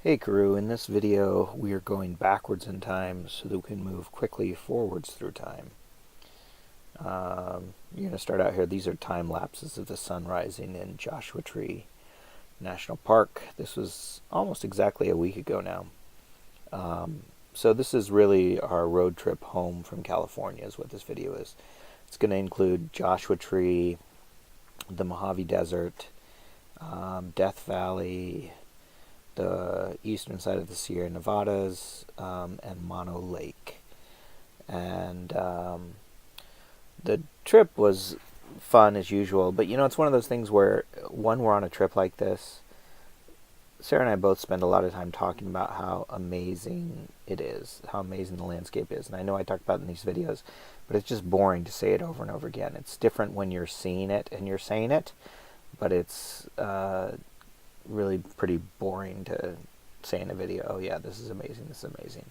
Hey Karu, in this video we are going backwards in time so that we can move quickly forwards through time. You're going to start out here. These are time lapses of the sun rising in Joshua Tree National Park. This was almost exactly a week ago now. So this is really our road trip home from California is what this video is. It's going to include Joshua Tree, the Mojave Desert, Death Valley, the eastern side of the Sierra Nevadas, and Mono Lake. And the trip was fun as usual, but it's one of those things where when we're on a trip like this, Sarah and I both spend a lot of time talking about how amazing it is, how amazing the landscape is. And I know I talk about it in these videos, but it's just boring to say it over and over again. It's different when you're seeing it and you're saying it, but it's really pretty boring to say in a video, oh yeah, this is amazing, this is amazing.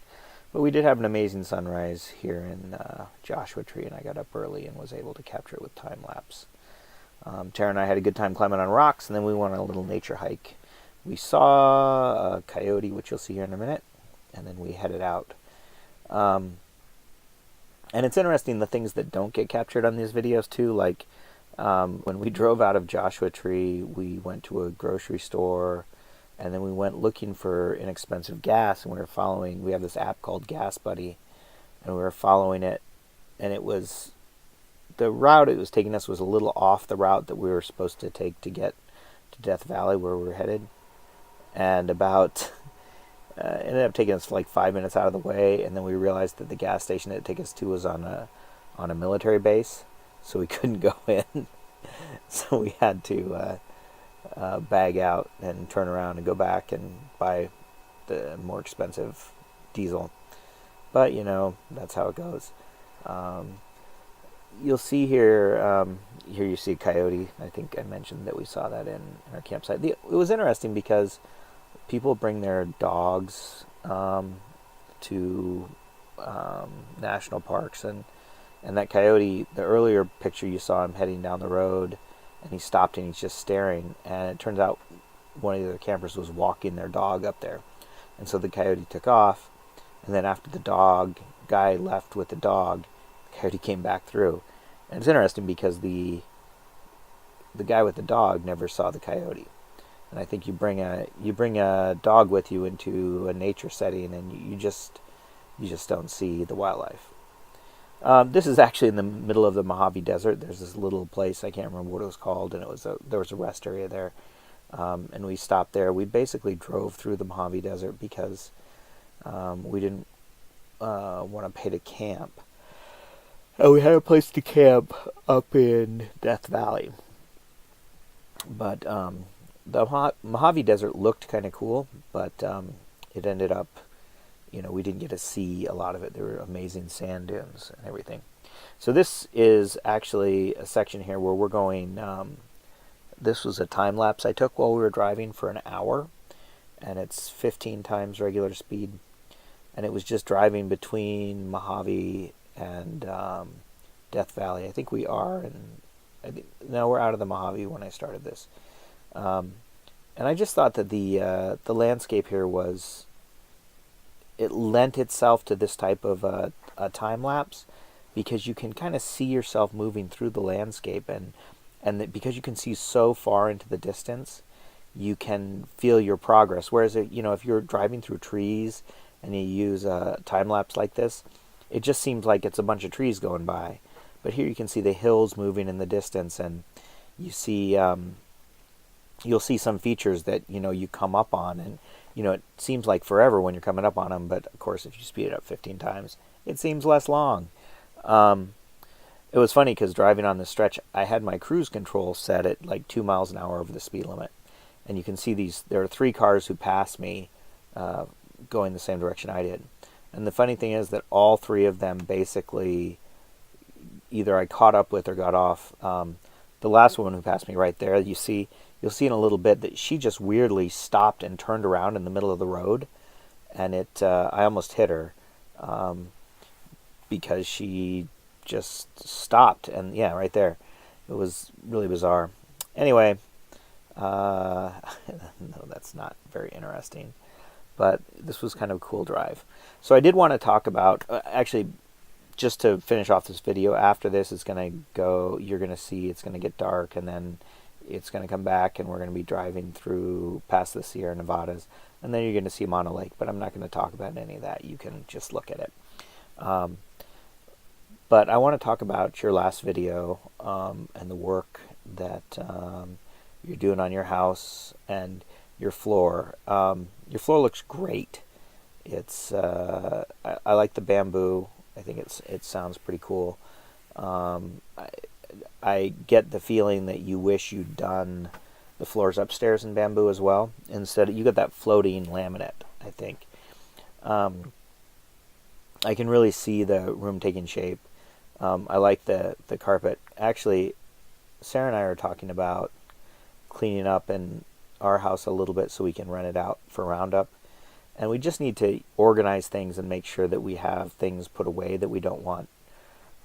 But we did have an amazing sunrise here in Joshua Tree, and I got up early and was able to capture it with time lapse. Tara and I had a good time climbing on rocks, and then we went on a little nature hike. We saw a coyote, which you'll see here in a minute, and then we headed out. And it's interesting the things that don't get captured on these videos too, like when we drove out of Joshua Tree, we went to a grocery store, and then we went looking for inexpensive gas, and we have this app called Gas Buddy, and we were following it, and the route it was taking us was a little off the route that we were supposed to take to get to Death Valley where we were headed, and ended up taking us like 5 minutes out of the way, and then we realized that the gas station that it took us to was on a military base, so we couldn't go in. So we had to bag out and turn around and go back and buy the more expensive diesel. But that's how it goes. You'll see here. Here you see a coyote. I think I mentioned that we saw that in our campsite. It was interesting because people bring their dogs to national parks, and that coyote, the earlier picture you saw him heading down the road, and he stopped and he's just staring, and it turns out one of the other campers was walking their dog up there, and so the coyote took off, and then after the dog guy left with the dog, the coyote came back through. And it's interesting because the guy with the dog never saw the coyote. And I think you bring a dog with you into a nature setting, and you just don't see the wildlife. This is actually in the middle of the Mojave Desert. There's this little place, I can't remember what it was called, and there was a rest area there, and we stopped there. We basically drove through the Mojave Desert because we didn't want to pay to camp. We had a place to camp up in Death Valley, but the Mojave Desert looked kind of cool, but it ended up, we didn't get to see a lot of it. There were amazing sand dunes and everything. So this is actually a section here where we're going. This was a time lapse I took while we were driving for an hour, and it's 15 times regular speed, and it was just driving between Mojave and Death Valley. I think we are, no, we're out of the Mojave when I started this. And I just thought that the landscape here it lent itself to this type of a time lapse because you can kind of see yourself moving through the landscape, and because you can see so far into the distance, you can feel your progress. Whereas if you're driving through trees and you use a time lapse like this, it just seems like it's a bunch of trees going by. But here you can see the hills moving in the distance, and you see you'll see some features that you come up on, and it seems like forever when you're coming up on them, but of course if you speed it up 15 times it seems less long. It was funny because driving on this stretch, I had my cruise control set at like 2 miles an hour over the speed limit, and you can see there are 3 cars who passed me going the same direction I did, and the funny thing is that all 3 of them basically either I caught up with or got off. The last woman who passed me right there, you'll see in a little bit that she just weirdly stopped and turned around in the middle of the road, and I almost hit her because she just stopped, and yeah, right there. It was really bizarre. Anyway, no, that's not very interesting. but this was kind of a cool drive. So I did want to talk about, actually, just to finish off this video, after this it's going to go, you're going to see it's going to get dark, and then it's going to come back, and we're going to be driving through past the Sierra Nevadas, and then you're going to see Mono Lake, but I'm not going to talk about any of that. You can just look at it. But I want to talk about your last video and the work that you're doing on your house and your floor. Your floor looks great. It's I like the bamboo. I think it sounds pretty cool. I get the feeling that you wish you'd done the floors upstairs in bamboo as well. Instead, you got that floating laminate, I think. I can really see the room taking shape. I like the carpet. Actually, Sarah and I are talking about cleaning up in our house a little bit so we can rent it out for Roundup. And we just need to organize things and make sure that we have things put away that we don't want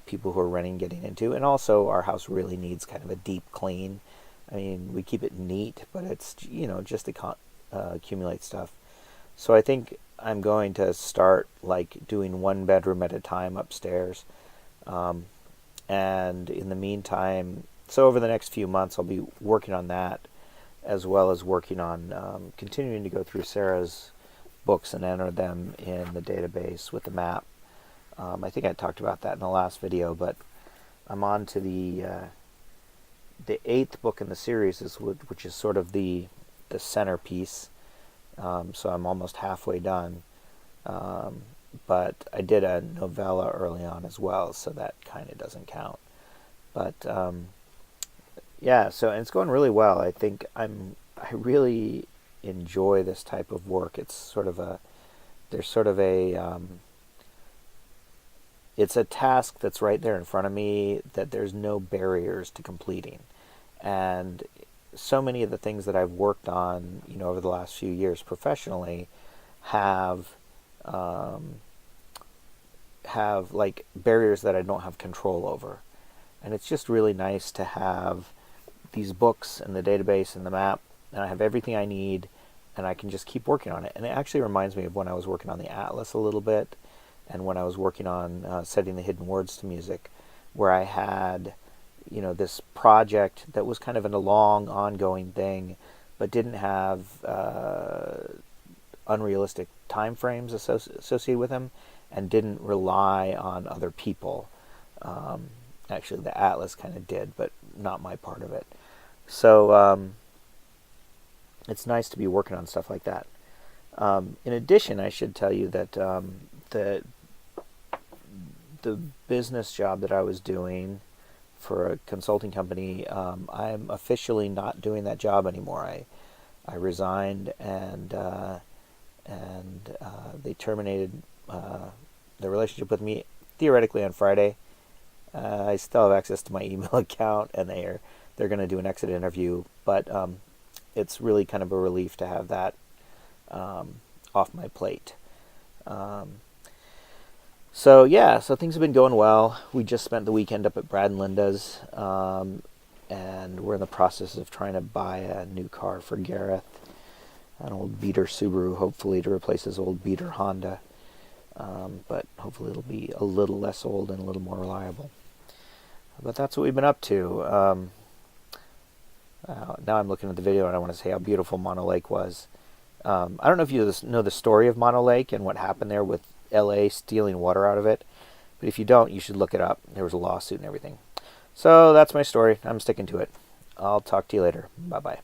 people who are renting getting into. And also, our house really needs kind of a deep clean. I mean, we keep it neat, but it's, just to accumulate stuff. So I think I'm going to start like doing one bedroom at a time upstairs. And in the meantime, so over the next few months, I'll be working on that, as well as working on continuing to go through Sarah's books and enter them in the database with the map. I think I talked about that in the last video, but I'm on to the 8th book in the series, which is sort of the centerpiece. So I'm almost halfway done. But I did a novella early on as well, so that kind of doesn't count. But yeah, so and it's going really well. I think I really enjoy this type of work. It's it's a task that's right there in front of me that there's no barriers to completing. And so many of the things that I've worked on, over the last few years professionally have like barriers that I don't have control over. And it's just really nice to have these books and the database and the map, and I have everything I need, and I can just keep working on it. And it actually reminds me of when I was working on the Atlas a little bit, and when I was working on setting the hidden words to music, where I had, this project that was kind of a long, ongoing thing, but didn't have unrealistic time frames associated with them, and didn't rely on other people. Actually, the Atlas kind of did, but not my part of it. So it's nice to be working on stuff like that. In addition, I should tell you that the business job that I was doing for a consulting company, I'm officially not doing that job anymore. I resigned, and they terminated the relationship with me theoretically on Friday. I still have access to my email account, and they're going to do an exit interview, but it's really kind of a relief to have that off my plate. So things have been going well. We just spent the weekend up at Brad and Linda's, and we're in the process of trying to buy a new car for Gareth, an old beater Subaru, hopefully, to replace his old beater Honda. But hopefully it'll be a little less old and a little more reliable. But that's what we've been up to. Now I'm looking at the video and I want to say how beautiful Mono Lake was. I don't know if you know the story of Mono Lake and what happened there with LA stealing water out of it, but if you don't, you should look it up. There was a lawsuit and everything. So that's my story. I'm sticking to it. I'll talk to you later. Bye-bye.